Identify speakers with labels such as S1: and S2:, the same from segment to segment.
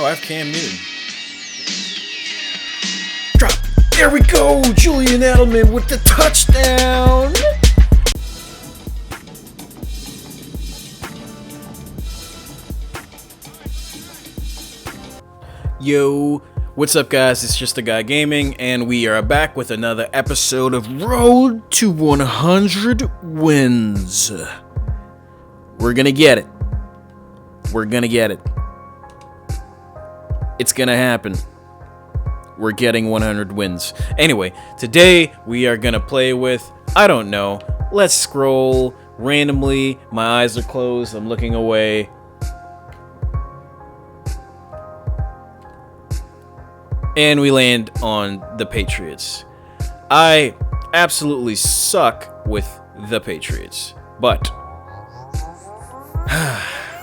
S1: Oh, I have Cam Newton. Drop. There we go. Julian Edelman with the touchdown. Yo, what's up guys? It's Just a Guy Gaming, and we are back with another episode of Road to 100 Wins. We're gonna get it. We're gonna get it. It's gonna happen. We're getting 100 wins. Anyway, today we are gonna play with, I don't know, let's scroll randomly. My eyes are closed, I'm looking away. And we land on the Patriots. I absolutely suck with the Patriots, but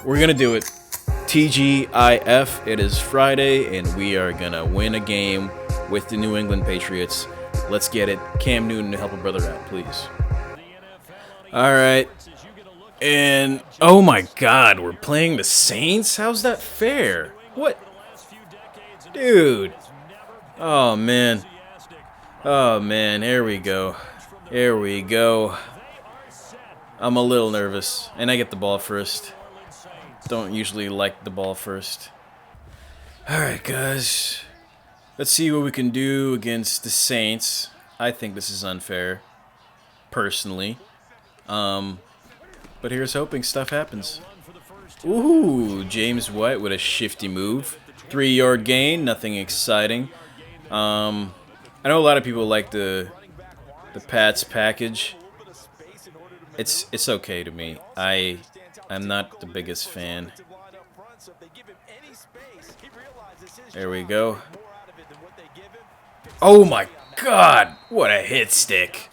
S1: we're gonna do it. TGIF, it is Friday, and we are gonna win a game with the New England Patriots. Let's get it. Cam Newton to help a brother out, please. Alright. And, oh my god, we're playing the Saints? How's that fair? What? Dude. Oh man. Oh man, here we go. Here we go. I'm a little nervous, and I get the ball first. Don't usually like the ball first. Alright guys. Let's see what we can do against the Saints. I think this is unfair. Personally. But here's hoping stuff happens. Ooh, James White with a shifty move. 3-yard gain, nothing exciting. I know a lot of people like the Pats package. It's okay to me. I'm not the biggest fan. There we go. Oh my god! What a hit stick!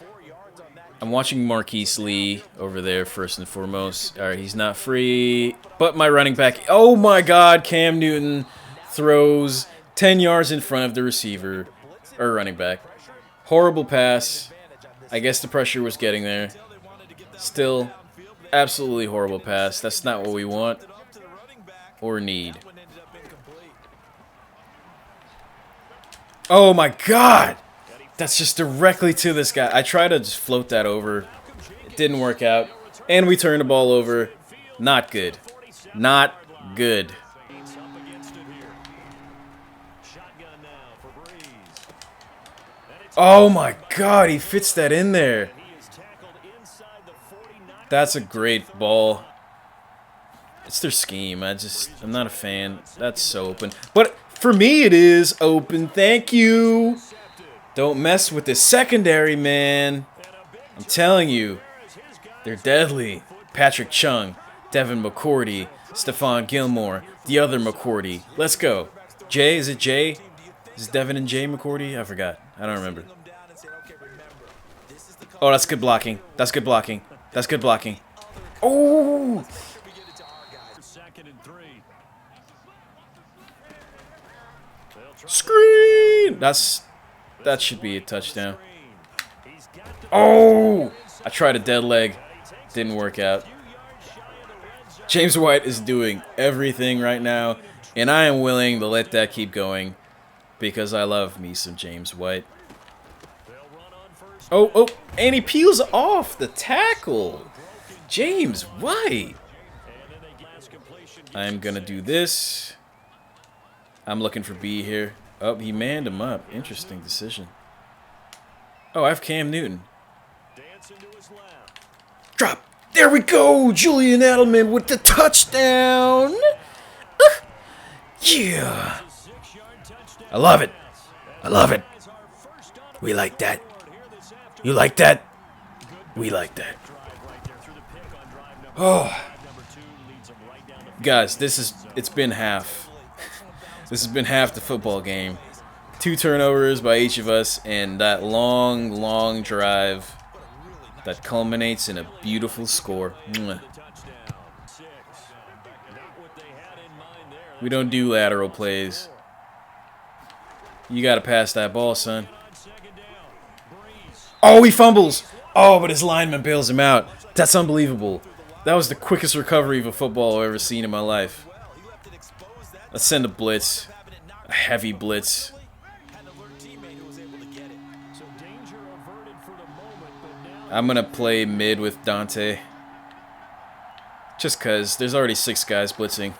S1: I'm watching Marquise Lee over there first and foremost. Alright, he's not free. But my running back. Oh my god! Cam Newton throws 10 yards in front of the receiver. Or running back. Horrible pass. I guess the pressure was getting there. Still, absolutely horrible pass. That's not what we want or need. Oh my god! That's just directly to this guy. I tried to just float that over. It didn't work out. And we turned the ball over. Not good. Not good. Oh my god, he fits that in there. That's a great ball. It's their scheme. I'm not a fan. That's so open. But for me, it is open. Thank you. Don't mess with the secondary, man. I'm telling you. They're deadly. Patrick Chung, Devin McCourty, Stephon Gilmore, the other McCourty. Let's go. Jay, is it Jay? Is it Devin and Jay McCourty? I forgot. I don't remember. Oh, that's good blocking. That's good blocking. That's good blocking. Oh! Screen! That should be a touchdown. Oh! I tried a dead leg. Didn't work out. James White is doing everything right now, and I am willing to let that keep going because I love me some James White. Oh, and he peels off the tackle. James White. I'm going to do this. I'm looking for B here. Oh, he manned him up. Interesting decision. Oh, I have Cam Newton. Drop. There we go. Julian Edelman with the touchdown. Yeah. I love it. I love it. We like that. You like that? We like that. Oh. Guys, it's been half. This has been half the football game. 2 turnovers by each of us, and that long drive that culminates in a beautiful score. Mwah. We don't do lateral plays. You gotta pass that ball, son. Oh, he fumbles! Oh, but his lineman bails him out. That's unbelievable. That was the quickest recovery of a football I've ever seen in my life. Let's send a blitz. A heavy blitz. I'm going to play mid with Dante. Just because there's already 6 guys blitzing.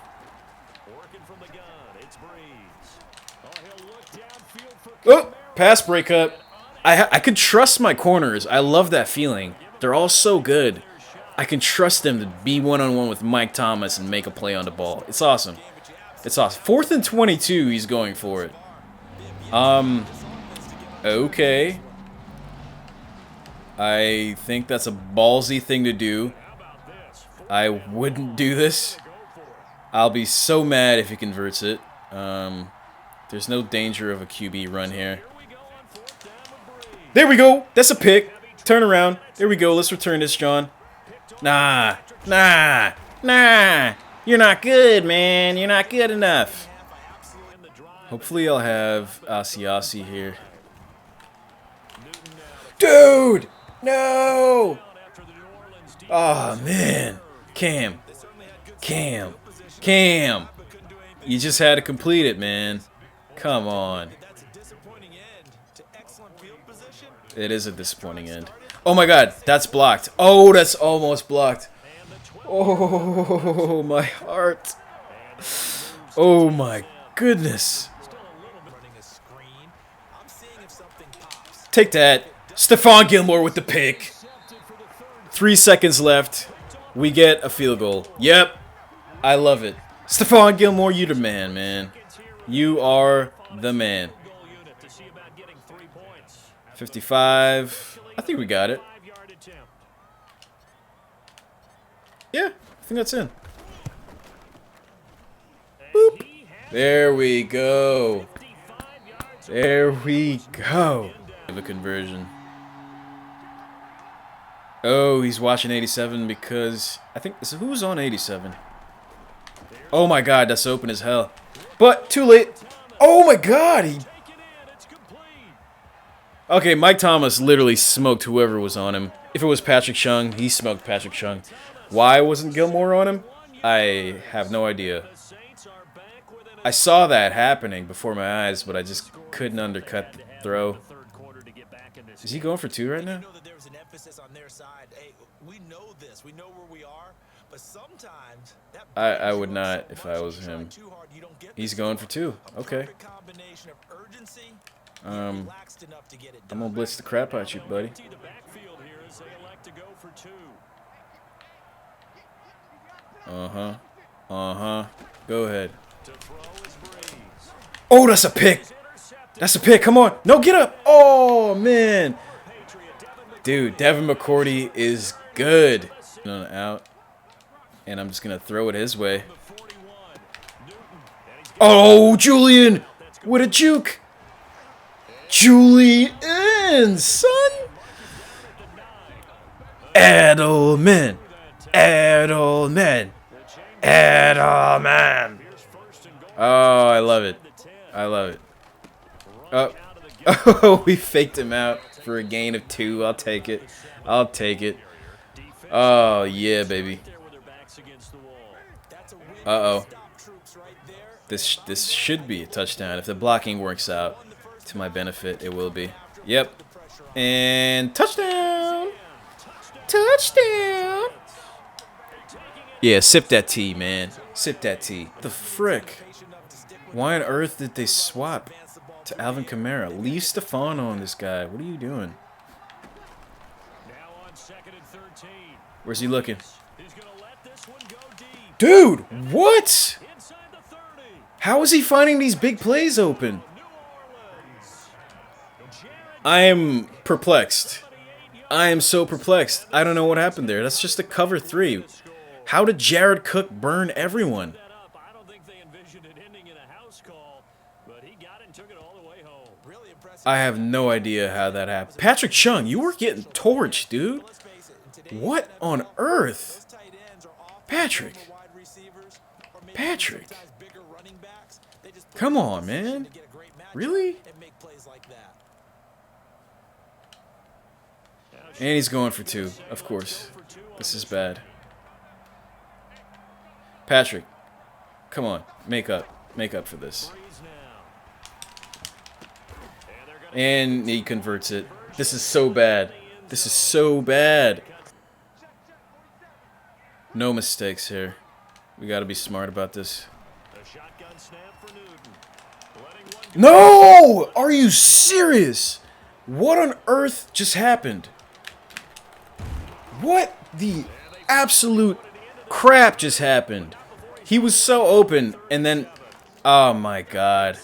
S1: Oh, pass breakup. I could trust my corners. I love that feeling. They're all so good. I can trust them to be one-on-one with Mike Thomas and make a play on the ball. It's awesome. It's awesome. 4th and 22, he's going for it. Okay. I think that's a ballsy thing to do. I wouldn't do this. I'll be so mad if he converts it. There's no danger of a QB run here. There we go. That's a pick. Turn around. There we go. Let's return this, John. Nah. You're not good, man. You're not good enough. Hopefully I'll have Asiasi here. Dude! No! Oh, man. Cam. You just had to complete it, man. Come on. It is a disappointing end. Oh my god, that's blocked. Oh, that's almost blocked. Oh, my heart. Oh my goodness. Take that. Stephon Gilmore with the pick. 3 seconds left. We get a field goal. Yep. I love it. Stephon Gilmore, you the man. You are the man. 55. I think we got it. Yeah, I think that's in. Boop. There we go. There we go. The conversion. Oh, he's watching 87 because I think who's on 87? Oh my god, that's open as hell. But too late. Oh my god, okay, Mike Thomas literally smoked whoever was on him. If it was Patrick Chung, he smoked Patrick Chung. Why wasn't Gilmore on him? I have no idea. I saw that happening before my eyes, but I just couldn't undercut the throw. Is he going for 2 right now? I would not if I was him. He's going for 2. Okay. I'm gonna blitz the crap out you, buddy. Go ahead. Oh, that's a pick. That's a pick. Come on. No, get up. Oh, man. Dude, Devin McCourty is good. Out. And I'm just going to throw it his way. Oh, Julian with a juke. Julian, son. Edelman. Oh, I love it. Oh, we faked him out for a gain of 2. I'll take it. Oh, yeah, baby. Uh-oh. This should be a touchdown. If the blocking works out to my benefit, it will be. Yep. And touchdown! Touchdown! Yeah, sip that tea, man. Sip that tea. The frick? Why on earth did they swap to Alvin Kamara? Leave Stephon on this guy. What are you doing? Where's he looking? Dude, what? How is he finding these big plays open? I am perplexed. I am so perplexed. I don't know what happened there. That's just a cover 3. How did Jared Cook burn everyone? I have no idea how that happened. Patrick Chung, you were getting torched, dude. What on earth? Patrick. Come on, man. Really? And he's going for 2, of course. This is bad. Patrick. Come on, make up. make up for this. And he converts it. This is so bad. This is so bad. No mistakes here. We got to be smart about this. No! Are you serious? What on earth just happened? What the absolute crap just happened? He was so open, and then... Oh my god.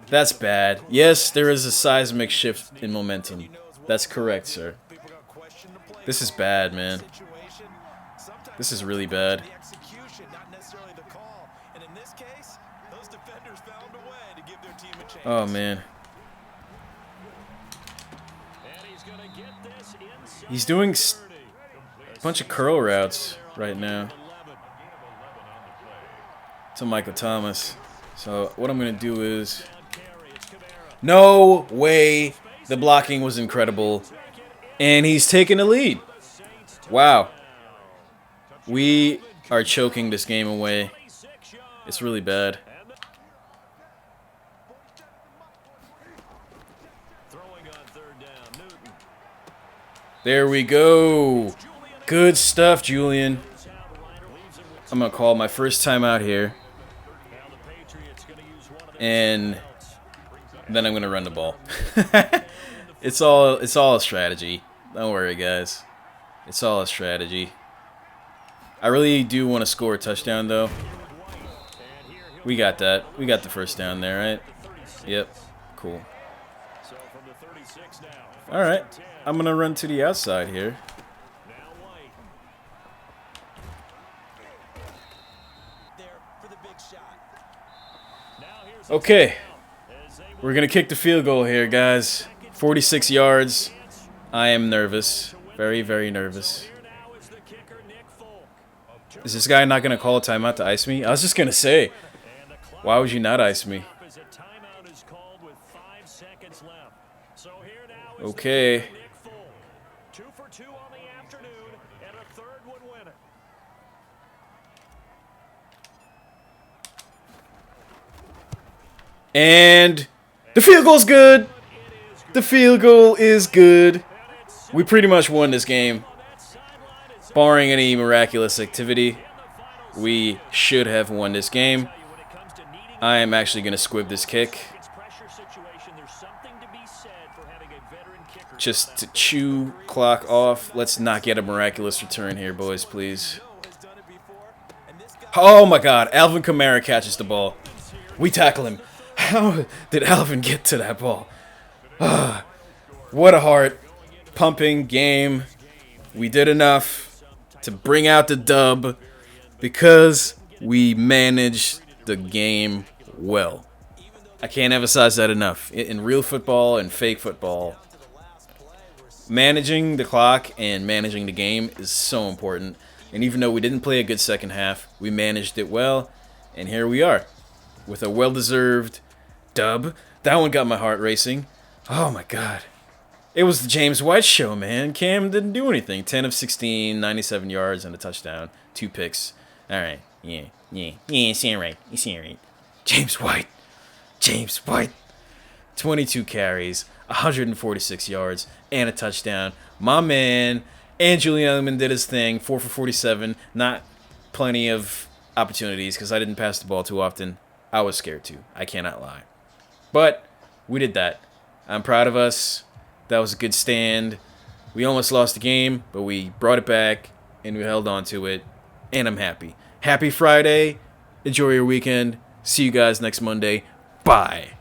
S1: That's bad. Yes, there is a seismic shift in momentum. That's correct, sir. This is bad, man. This is really bad. Oh, man. He's doing a bunch of curl routes right now to Michael Thomas. So what I'm going to do is... No way! The blocking was incredible. And he's taking the lead. Wow. We are choking this game away. It's really bad. There we go. Good stuff, Julian. I'm going to call my first time out here. And then I'm going to run the ball. It's all a strategy. Don't worry, guys. It's all a strategy. I really do want to score a touchdown, though. We got that. We got the first down there, right? Yep. Cool. All right. I'm going to run to the outside here. Okay. We're going to kick the field goal here, guys. 46 yards. I am nervous. Very, very nervous. Is this guy not going to call a timeout to ice me? I was just going to say, why would you not ice me? Okay. And the field goal's good. The field goal is good. We pretty much won this game. Barring any miraculous activity, we should have won this game. I am actually going to squib this kick. Just to chew clock off. Let's not get a miraculous return here, boys, please. Oh my god, Alvin Kamara catches the ball. We tackle him. How did Alvin get to that ball? What a heart-pumping game. We did enough to bring out the dub because we managed the game well. I can't emphasize that enough. In real football and fake football, managing the clock and managing the game is so important. And even though we didn't play a good second half, we managed it well. And here we are with a well-deserved dub. That one got my heart racing. Oh my god. It was the James White show, man. Cam didn't do anything. 10 of 16, 97 yards and a touchdown. 2 picks. All right. Yeah. You see it right. You see it right. James White. 22 carries, 146 yards, and a touchdown. My man. And Julian Edelman did his thing. 4 for 47. Not plenty of opportunities because I didn't pass the ball too often. I was scared too. I cannot lie. But we did that. I'm proud of us. That was a good stand. We almost lost the game, but we brought it back, and we held on to it, and I'm happy. Happy Friday. Enjoy your weekend. See you guys next Monday. Bye.